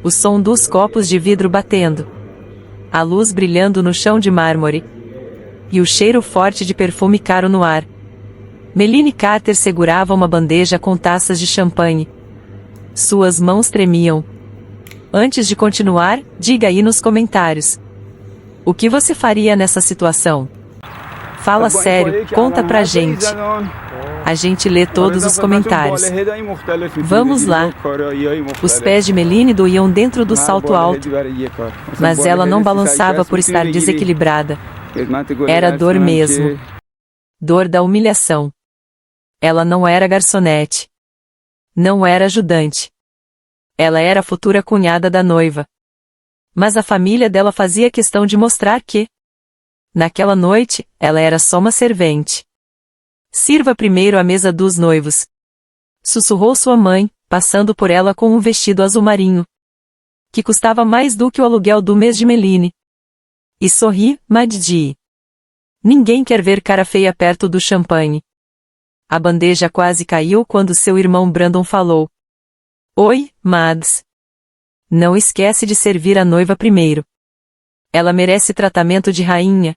O som dos copos de vidro batendo. A luz brilhando no chão de mármore. E o cheiro forte de perfume caro no ar. Melanie Carter segurava uma bandeja com taças de champanhe. Suas mãos tremiam. Antes de continuar, diga aí nos comentários. O que você faria nessa situação? Fala sério, conta pra gente. A gente lê todos os comentários. Vamos lá. Os pés de Melanie doíam dentro do salto alto, mas ela não balançava por estar desequilibrada. Era dor mesmo. Dor da humilhação. Ela não era garçonete. Não era ajudante. Ela era a futura cunhada da noiva. Mas a família dela fazia questão de mostrar que, naquela noite, ela era só uma servente. Sirva primeiro a mesa dos noivos. Sussurrou sua mãe, passando por ela com um vestido azul marinho, que custava mais do que o aluguel do mês de Melanie. E sorri, Maddie. Ninguém quer ver cara feia perto do champanhe. A bandeja quase caiu quando seu irmão Brandon falou. Oi, Mads. Não esquece de servir a noiva primeiro. Ela merece tratamento de rainha.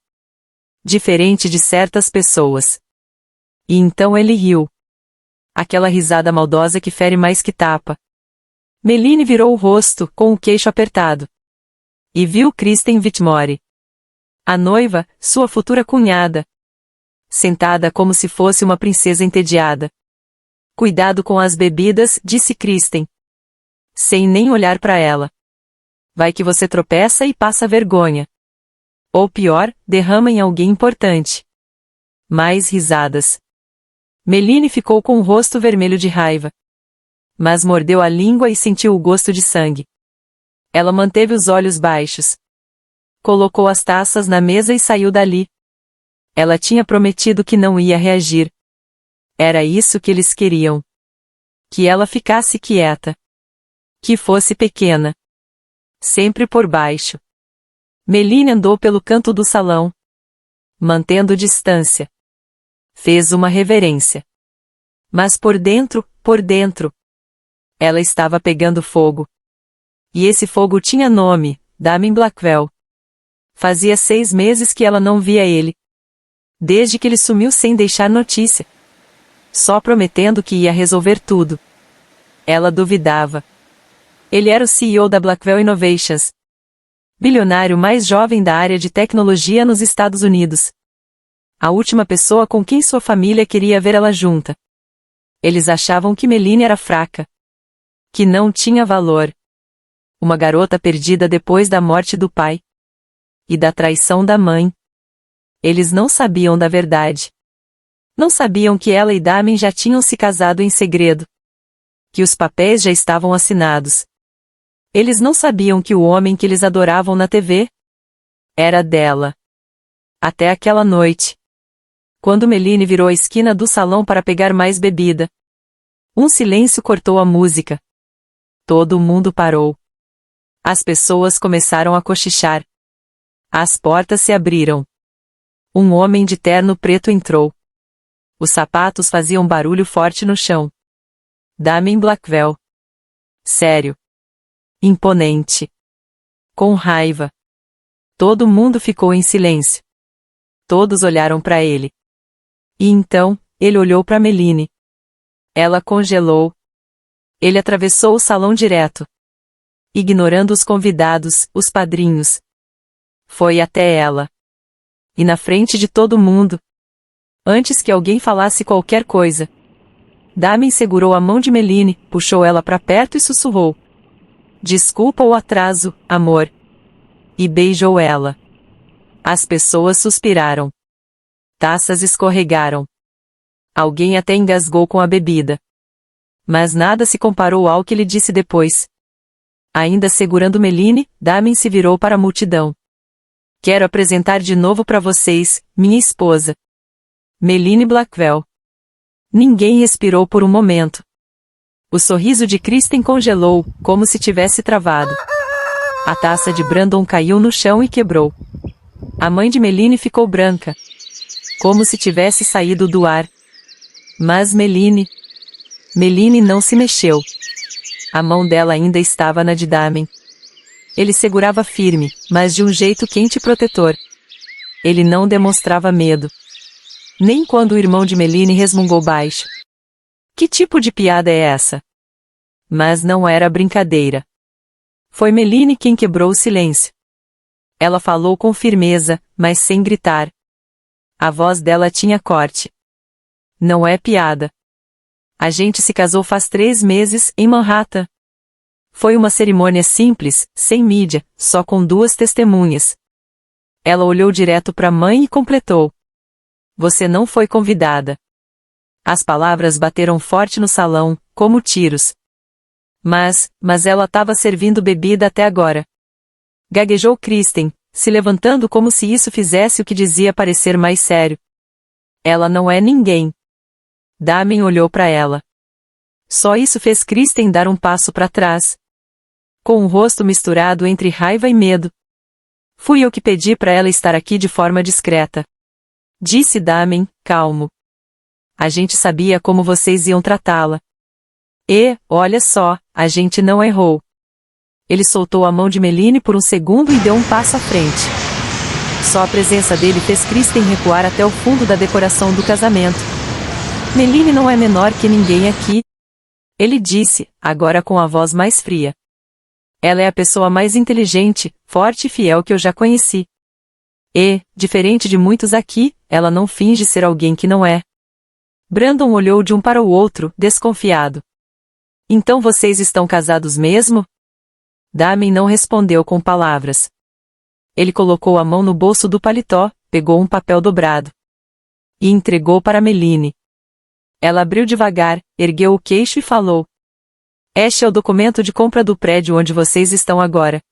Diferente de certas pessoas. E então ele riu. Aquela risada maldosa que fere mais que tapa. Melanie virou o rosto, com o queixo apertado. E viu Kristen Whitmore. A noiva, sua futura cunhada. Sentada como se fosse uma princesa entediada. Cuidado com as bebidas, disse Kristen. Sem nem olhar para ela. Vai que você tropeça e passa vergonha. Ou pior, derrama em alguém importante. Mais risadas. Melanie ficou com o rosto vermelho de raiva. Mas mordeu a língua e sentiu o gosto de sangue. Ela manteve os olhos baixos. Colocou as taças na mesa e saiu dali. Ela tinha prometido que não ia reagir. Era isso que eles queriam. Que ela ficasse quieta. Que fosse pequena. Sempre por baixo. Melanie andou pelo canto do salão. Mantendo distância. Fez uma reverência. Mas por dentro, ela estava pegando fogo. E esse fogo tinha nome, Damien Blackwell. Fazia 6 meses que ela não via ele. Desde que ele sumiu sem deixar notícia. Só prometendo que ia resolver tudo. Ela duvidava. Ele era o CEO da Blackwell Innovations. Bilionário mais jovem da área de tecnologia nos Estados Unidos. A última pessoa com quem sua família queria ver ela junta. Eles achavam que Melanie era fraca. Que não tinha valor. Uma garota perdida depois da morte do pai. E da traição da mãe. Eles não sabiam da verdade. Não sabiam que ela e Damien já tinham se casado em segredo. Que os papéis já estavam assinados. Eles não sabiam que o homem que eles adoravam na TV era dela. Até aquela noite. Quando Melanie virou a esquina do salão para pegar mais bebida. Um silêncio cortou a música. Todo mundo parou. As pessoas começaram a cochichar. As portas se abriram. Um homem de terno preto entrou. Os sapatos faziam barulho forte no chão. Damien Blackwell. Sério. Imponente. Com raiva. Todo mundo ficou em silêncio. Todos olharam para ele. E então, ele olhou para Melanie. Ela congelou. Ele atravessou o salão direto. Ignorando os convidados, os padrinhos. Foi até ela. E na frente de todo mundo. Antes que alguém falasse qualquer coisa. Damien segurou a mão de Melanie, puxou ela para perto e sussurrou. Desculpa o atraso, amor. E beijou ela. As pessoas suspiraram. Taças escorregaram. Alguém até engasgou com a bebida. Mas nada se comparou ao que ele disse depois. Ainda segurando Melanie, Damien se virou para a multidão. Quero apresentar de novo para vocês, minha esposa. Melanie Blackwell. Ninguém respirou por um momento. O sorriso de Kristen congelou, como se tivesse travado. A taça de Brandon caiu no chão e quebrou. A mãe de Melanie ficou branca. Como se tivesse saído do ar. Mas Melanie não se mexeu. A mão dela ainda estava na de Damen. Ele segurava firme, mas de um jeito quente e protetor. Ele não demonstrava medo. Nem quando o irmão de Meline resmungou baixo. Que tipo de piada é essa? Mas não era brincadeira. Foi Meline quem quebrou o silêncio. Ela falou com firmeza, mas sem gritar. A voz dela tinha corte. Não é piada. A gente se casou faz 3 meses, em Manhattan. Foi uma cerimônia simples, sem mídia, só com 2 testemunhas. Ela olhou direto para a mãe e completou. Você não foi convidada. As palavras bateram forte no salão, como tiros. Mas ela estava servindo bebida até agora. Gaguejou Kristen, se levantando como se isso fizesse o que dizia parecer mais sério. Ela não é ninguém. Damen olhou para ela. Só isso fez Kristen dar um passo para trás. Com o rosto misturado entre raiva e medo. Fui eu que pedi para ela estar aqui de forma discreta. Disse Damen, calmo. A gente sabia como vocês iam tratá-la. E, olha só, a gente não errou. Ele soltou a mão de Meline por um segundo e deu um passo à frente. Só a presença dele fez Kristen recuar até o fundo da decoração do casamento. Meline não é menor que ninguém aqui. Ele disse, agora com a voz mais fria. Ela é a pessoa mais inteligente, forte e fiel que eu já conheci. E, diferente de muitos aqui, ela não finge ser alguém que não é. Brandon olhou de um para o outro, desconfiado. Então vocês estão casados mesmo? Damen não respondeu com palavras. Ele colocou a mão no bolso do paletó, pegou um papel dobrado. E entregou para Meline. Ela abriu devagar, ergueu o queixo e falou. Este é o documento de compra do prédio onde vocês estão agora.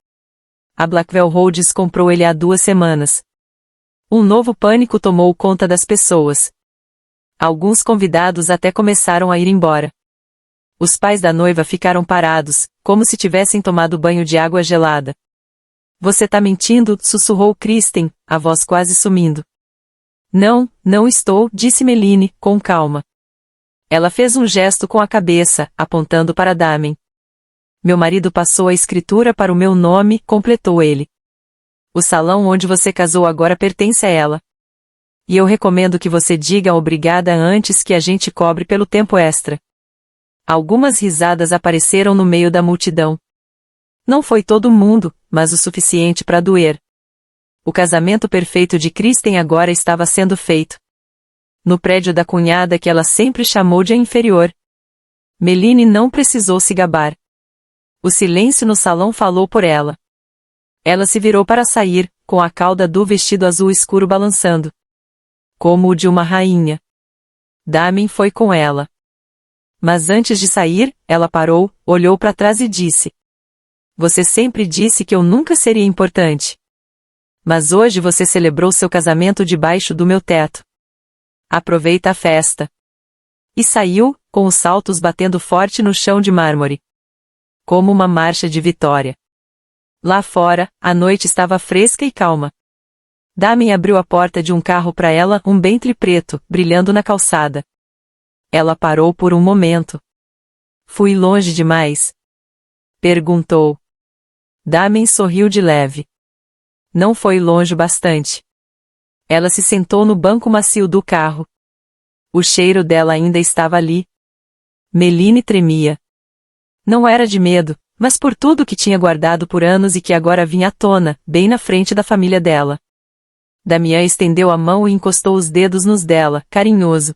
A Blackwell Holdings comprou ele há 2 semanas. Um novo pânico tomou conta das pessoas. Alguns convidados até começaram a ir embora. Os pais da noiva ficaram parados, como se tivessem tomado banho de água gelada. Você tá mentindo, sussurrou Kristen, a voz quase sumindo. Não, não estou, disse Meline, com calma. Ela fez um gesto com a cabeça, apontando para Damen. Meu marido passou a escritura para o meu nome, completou ele. O salão onde você casou agora pertence a ela. E eu recomendo que você diga obrigada antes que a gente cobre pelo tempo extra. Algumas risadas apareceram no meio da multidão. Não foi todo mundo, mas o suficiente para doer. O casamento perfeito de Kristen agora estava sendo feito. No prédio da cunhada que ela sempre chamou de a inferior. Meline não precisou se gabar. O silêncio no salão falou por ela. Ela se virou para sair, com a cauda do vestido azul escuro balançando. Como o de uma rainha. Damen foi com ela. Mas antes de sair, ela parou, olhou para trás e disse. Você sempre disse que eu nunca seria importante. Mas hoje você celebrou seu casamento debaixo do meu teto. Aproveita a festa. E saiu, com os saltos batendo forte no chão de mármore. Como uma marcha de vitória. Lá fora, a noite estava fresca e calma. Damen abriu a porta de um carro para ela, um Bentley preto, brilhando na calçada. Ela parou por um momento. Fui longe demais? Perguntou. Damen sorriu de leve. Não foi longe bastante. Ela se sentou no banco macio do carro. O cheiro dela ainda estava ali. Meline tremia. Não era de medo, mas por tudo que tinha guardado por anos e que agora vinha à tona, bem na frente da família dela. Damian estendeu a mão e encostou os dedos nos dela, carinhoso.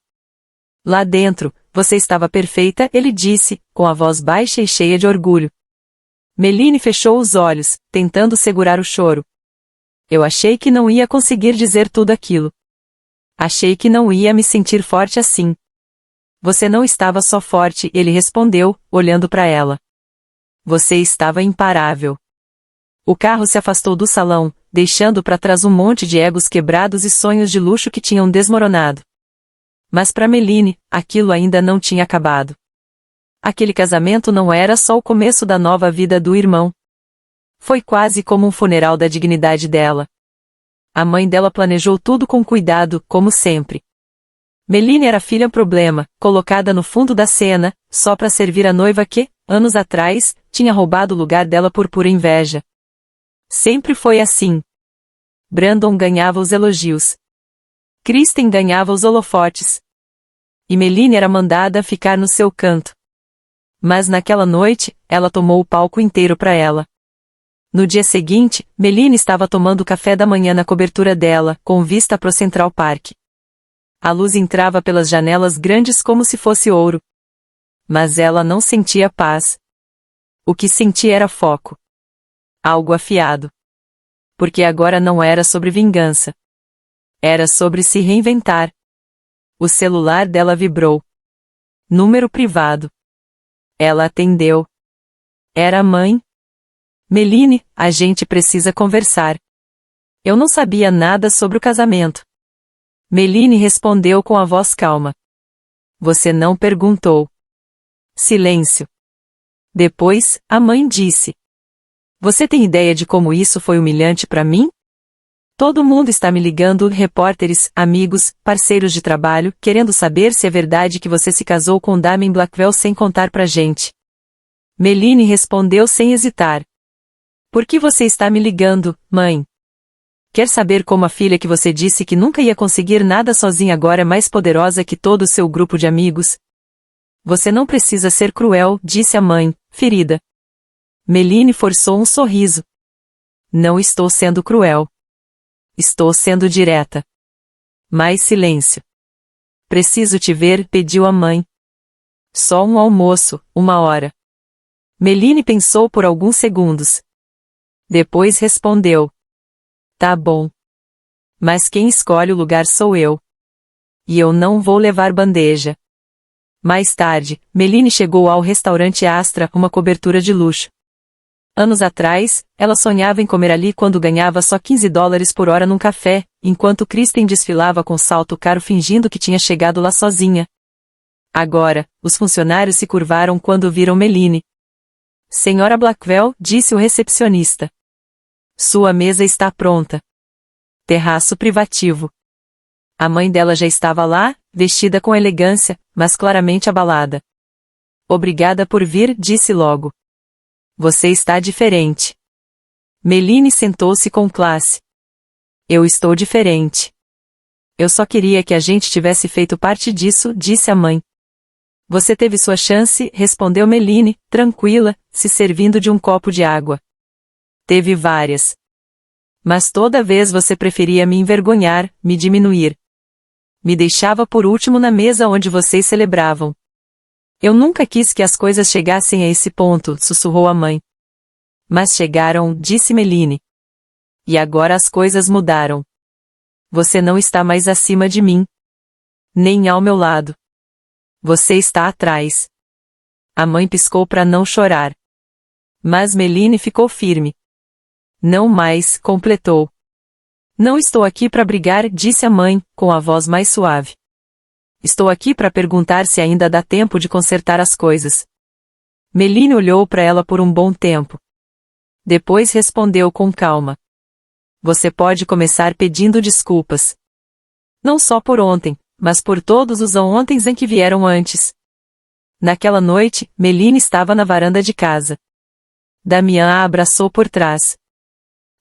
Lá dentro, você estava perfeita, ele disse, com a voz baixa e cheia de orgulho. Meline fechou os olhos, tentando segurar o choro. Eu achei que não ia conseguir dizer tudo aquilo. Achei que não ia me sentir forte assim. Você não estava só forte, ele respondeu, olhando para ela. Você estava imparável. O carro se afastou do salão, deixando para trás um monte de egos quebrados e sonhos de luxo que tinham desmoronado. Mas para Meline, aquilo ainda não tinha acabado. Aquele casamento não era só o começo da nova vida do irmão. Foi quase como um funeral da dignidade dela. A mãe dela planejou tudo com cuidado, como sempre. Meline era filha problema, colocada no fundo da cena, só para servir a noiva que, anos atrás, tinha roubado o lugar dela por pura inveja. Sempre foi assim. Brandon ganhava os elogios. Kristen ganhava os holofotes. E Meline era mandada ficar no seu canto. Mas naquela noite, ela tomou o palco inteiro para ela. No dia seguinte, Meline estava tomando café da manhã na cobertura dela, com vista pro Central Park. A luz entrava pelas janelas grandes como se fosse ouro. Mas ela não sentia paz. O que sentia era foco. Algo afiado. Porque agora não era sobre vingança. Era sobre se reinventar. O celular dela vibrou. Número privado. Ela atendeu. Era a mãe. Meline, a gente precisa conversar. Eu não sabia nada sobre o casamento. Meline respondeu com a voz calma. Você não perguntou. Silêncio. Depois, a mãe disse. Você tem ideia de como isso foi humilhante para mim? Todo mundo está me ligando, repórteres, amigos, parceiros de trabalho, querendo saber se é verdade que você se casou com Damien Blackwell sem contar pra gente. Meline respondeu sem hesitar. Por que você está me ligando, mãe? Quer saber como a filha que você disse que nunca ia conseguir nada sozinha agora é mais poderosa que todo o seu grupo de amigos? Você não precisa ser cruel, disse a mãe, ferida. Meline forçou um sorriso. Não estou sendo cruel. Estou sendo direta. Mais silêncio. Preciso te ver, pediu a mãe. Só um almoço, 1 hora. Meline pensou por alguns segundos. Depois respondeu. Tá bom. Mas quem escolhe o lugar sou eu. E eu não vou levar bandeja. Mais tarde, Meline chegou ao restaurante Astra, uma cobertura de luxo. Anos atrás, ela sonhava em comer ali quando ganhava só $15 por hora num café, enquanto Kristen desfilava com salto caro fingindo que tinha chegado lá sozinha. Agora, os funcionários se curvaram quando viram Meline. Senhora Blackwell, disse o recepcionista. Sua mesa está pronta. Terraço privativo. A mãe dela já estava lá, vestida com elegância, mas claramente abalada. Obrigada por vir, disse logo. Você está diferente. Meline sentou-se com classe. Eu estou diferente. Eu só queria que a gente tivesse feito parte disso, disse a mãe. Você teve sua chance, respondeu Meline, tranquila, se servindo de um copo de água. Teve várias. Mas toda vez você preferia me envergonhar, me diminuir. Me deixava por último na mesa onde vocês celebravam. Eu nunca quis que as coisas chegassem a esse ponto, sussurrou a mãe. Mas chegaram, disse Meline. E agora as coisas mudaram. Você não está mais acima de mim. Nem ao meu lado. Você está atrás. A mãe piscou para não chorar. Mas Meline ficou firme. Não mais, completou. Não estou aqui para brigar, disse a mãe, com a voz mais suave. Estou aqui para perguntar se ainda dá tempo de consertar as coisas. Meline olhou para ela por um bom tempo. Depois respondeu com calma. Você pode começar pedindo desculpas. Não só por ontem, mas por todos os ontens em que vieram antes. Naquela noite, Meline estava na varanda de casa. Damian a abraçou por trás.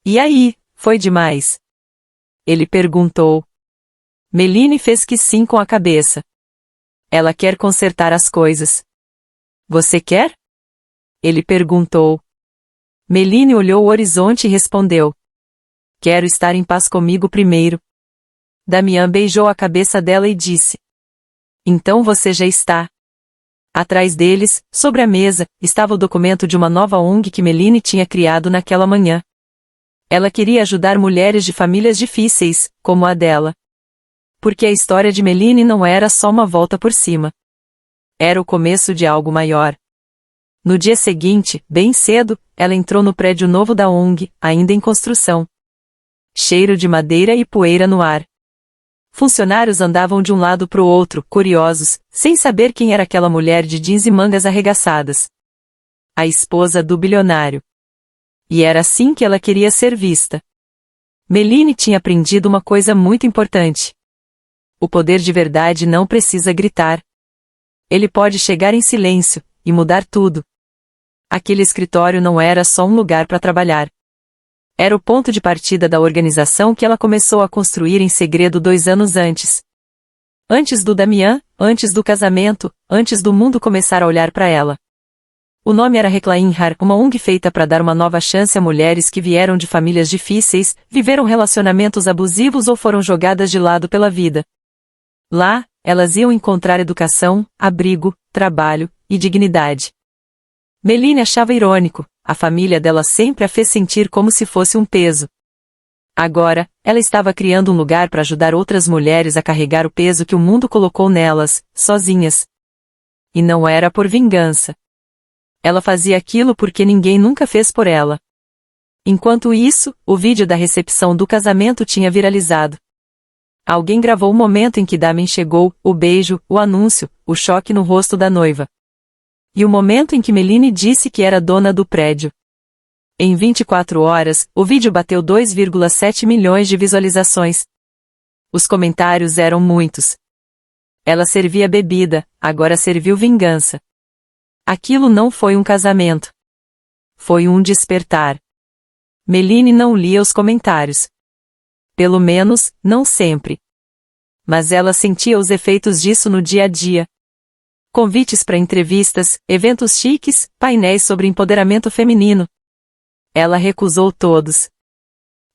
E aí, foi demais? Ele perguntou. Meline fez que sim com a cabeça. Ela quer consertar as coisas. Você quer? Ele perguntou. Meline olhou o horizonte e respondeu. Quero estar em paz comigo primeiro. Damian beijou a cabeça dela e disse. Então você já está. Atrás deles, sobre a mesa, estava o documento de uma nova ONG que Meline tinha criado naquela manhã. Ela queria ajudar mulheres de famílias difíceis, como a dela. Porque a história de Meline não era só uma volta por cima. Era o começo de algo maior. No dia seguinte, bem cedo, ela entrou no prédio novo da ONG, ainda em construção. Cheiro de madeira e poeira no ar. Funcionários andavam de um lado para o outro, curiosos, sem saber quem era aquela mulher de jeans e mangas arregaçadas. A esposa do bilionário. E era assim que ela queria ser vista. Meline tinha aprendido uma coisa muito importante. O poder de verdade não precisa gritar. Ele pode chegar em silêncio, e mudar tudo. Aquele escritório não era só um lugar para trabalhar. Era o ponto de partida da organização que ela começou a construir em segredo 2 anos antes. Antes do Damian, antes do casamento, antes do mundo começar a olhar para ela. O nome era Reclaimhar, uma ONG feita para dar uma nova chance a mulheres que vieram de famílias difíceis, viveram relacionamentos abusivos ou foram jogadas de lado pela vida. Lá, elas iam encontrar educação, abrigo, trabalho e dignidade. Meline achava irônico, a família dela sempre a fez sentir como se fosse um peso. Agora, ela estava criando um lugar para ajudar outras mulheres a carregar o peso que o mundo colocou nelas, sozinhas. E não era por vingança. Ela fazia aquilo porque ninguém nunca fez por ela. Enquanto isso, o vídeo da recepção do casamento tinha viralizado. Alguém gravou o momento em que Damien chegou, o beijo, o anúncio, o choque no rosto da noiva. E o momento em que Meline disse que era dona do prédio. Em 24 horas, o vídeo bateu 2,7 milhões de visualizações. Os comentários eram muitos. Ela servia bebida, agora serviu vingança. Aquilo não foi um casamento. Foi um despertar. Meline não lia os comentários. Pelo menos, não sempre. Mas ela sentia os efeitos disso no dia a dia. Convites para entrevistas, eventos chiques, painéis sobre empoderamento feminino. Ela recusou todos.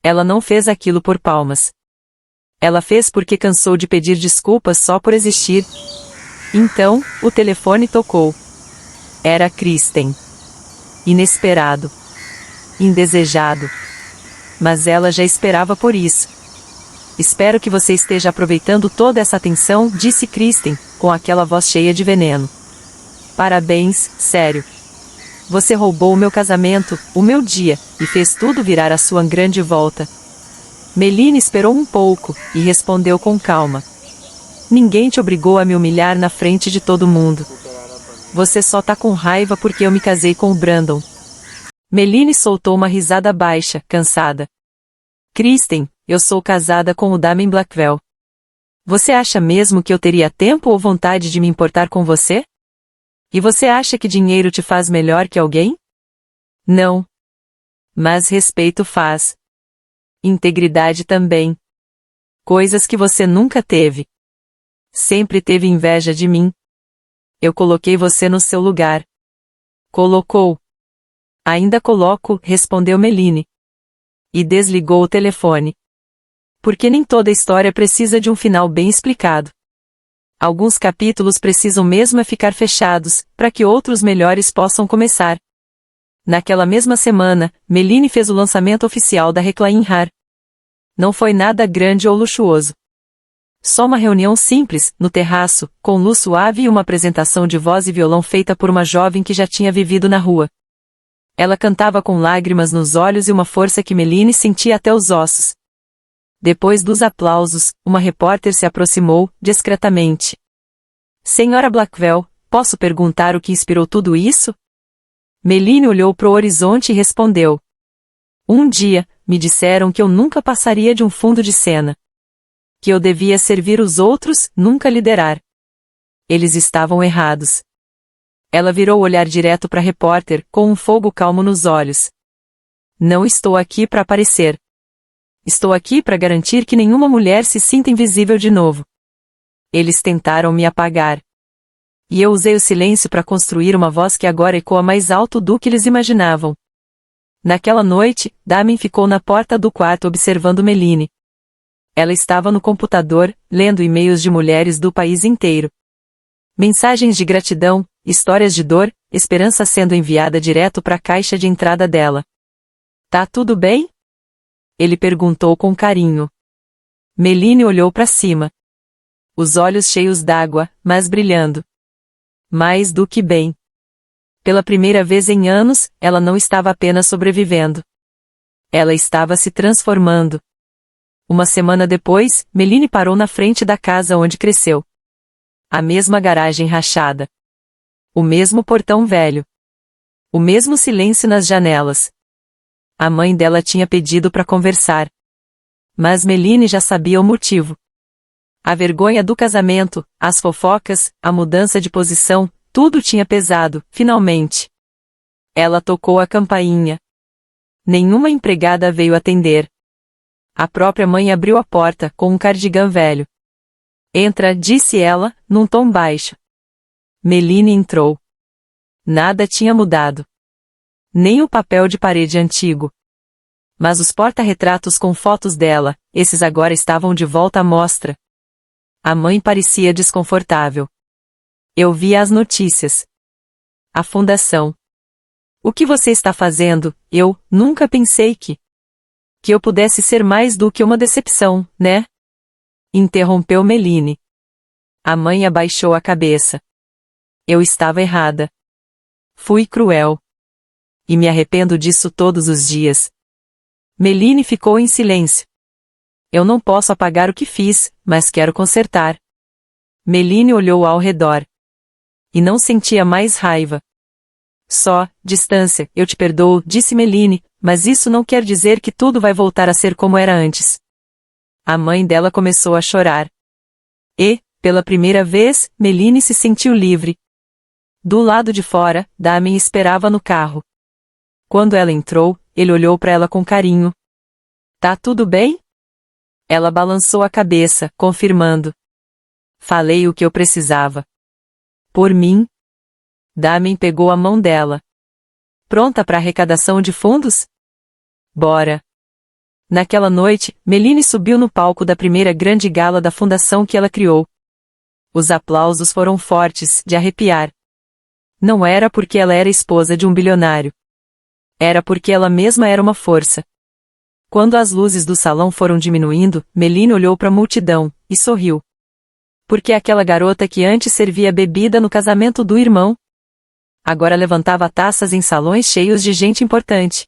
Ela não fez aquilo por palmas. Ela fez porque cansou de pedir desculpas só por existir. Então, o telefone tocou. Era Kristen. Inesperado. Indesejado. Mas ela já esperava por isso. Espero que você esteja aproveitando toda essa atenção, disse Kristen, com aquela voz cheia de veneno. Parabéns, sério. Você roubou o meu casamento, o meu dia, e fez tudo virar a sua grande volta. Meline esperou um pouco, e respondeu com calma. Ninguém te obrigou a me humilhar na frente de todo mundo. Você só tá com raiva porque eu me casei com o Brandon. Meline soltou uma risada baixa, cansada. Kristen, eu sou casada com o Damien Blackwell. Você acha mesmo que eu teria tempo ou vontade de me importar com você? E você acha que dinheiro te faz melhor que alguém? Não. Mas respeito faz. Integridade também. Coisas que você nunca teve. Sempre teve inveja de mim. Eu coloquei você no seu lugar. Colocou. Ainda coloco, respondeu Meline. E desligou o telefone. Porque nem toda história precisa de um final bem explicado. Alguns capítulos precisam mesmo ficar fechados, para que outros melhores possam começar. Naquela mesma semana, Meline fez o lançamento oficial da Reclaimhar. Não foi nada grande ou luxuoso. Só uma reunião simples, no terraço, com luz suave e uma apresentação de voz e violão feita por uma jovem que já tinha vivido na rua. Ela cantava com lágrimas nos olhos e uma força que Meline sentia até os ossos. Depois dos aplausos, uma repórter se aproximou, discretamente. Senhora Blackwell, posso perguntar o que inspirou tudo isso? Meline olhou para o horizonte e respondeu. Um dia, me disseram que eu nunca passaria de um fundo de cena. Que eu devia servir os outros, nunca liderar. Eles estavam errados. Ela virou o olhar direto para a repórter, com um fogo calmo nos olhos. Não estou aqui para aparecer. Estou aqui para garantir que nenhuma mulher se sinta invisível de novo. Eles tentaram me apagar. E eu usei o silêncio para construir uma voz que agora ecoa mais alto do que eles imaginavam. Naquela noite, Damien ficou na porta do quarto observando Meline. Ela estava no computador, lendo e-mails de mulheres do país inteiro. Mensagens de gratidão, histórias de dor, esperança sendo enviada direto para a caixa de entrada dela. Tá tudo bem? Ele perguntou com carinho. Meline olhou para cima. Os olhos cheios d'água, mas brilhando. Mais do que bem. Pela primeira vez em anos, ela não estava apenas sobrevivendo. Ela estava se transformando. Uma semana depois, Meline parou na frente da casa onde cresceu. A mesma garagem rachada. O mesmo portão velho. O mesmo silêncio nas janelas. A mãe dela tinha pedido para conversar. Mas Meline já sabia o motivo. A vergonha do casamento, as fofocas, a mudança de posição, tudo tinha pesado, finalmente. Ela tocou a campainha. Nenhuma empregada veio atender. A própria mãe abriu a porta com um cardigã velho. Entra, disse ela, num tom baixo. Meline entrou. Nada tinha mudado. Nem o papel de parede antigo. Mas os porta-retratos com fotos dela, esses agora estavam de volta à mostra. A mãe parecia desconfortável. Eu via as notícias. A fundação. O que você está fazendo? Eu nunca pensei que eu pudesse ser mais do que uma decepção, né? Interrompeu Meline. A mãe abaixou a cabeça. Eu estava errada. Fui cruel. E me arrependo disso todos os dias. Meline ficou em silêncio. Eu não posso apagar o que fiz, mas quero consertar. Meline olhou ao redor. E não sentia mais raiva. Só, distância, eu te perdoo, disse Meline, mas isso não quer dizer que tudo vai voltar a ser como era antes. A mãe dela começou a chorar. E, pela primeira vez, Meline se sentiu livre. Do lado de fora, Damien esperava no carro. Quando ela entrou, ele olhou para ela com carinho. Tá tudo bem? Ela balançou a cabeça, confirmando. Falei o que eu precisava. Por mim? Damien pegou a mão dela. Pronta para a arrecadação de fundos? Bora. Naquela noite, Meline subiu no palco da primeira grande gala da fundação que ela criou. Os aplausos foram fortes, de arrepiar. Não era porque ela era esposa de um bilionário. Era porque ela mesma era uma força. Quando as luzes do salão foram diminuindo, Meline olhou para a multidão, e sorriu. Porque aquela garota que antes servia bebida no casamento do irmão, agora levantava taças em salões cheios de gente importante.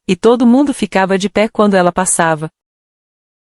E todo mundo ficava de pé quando ela passava.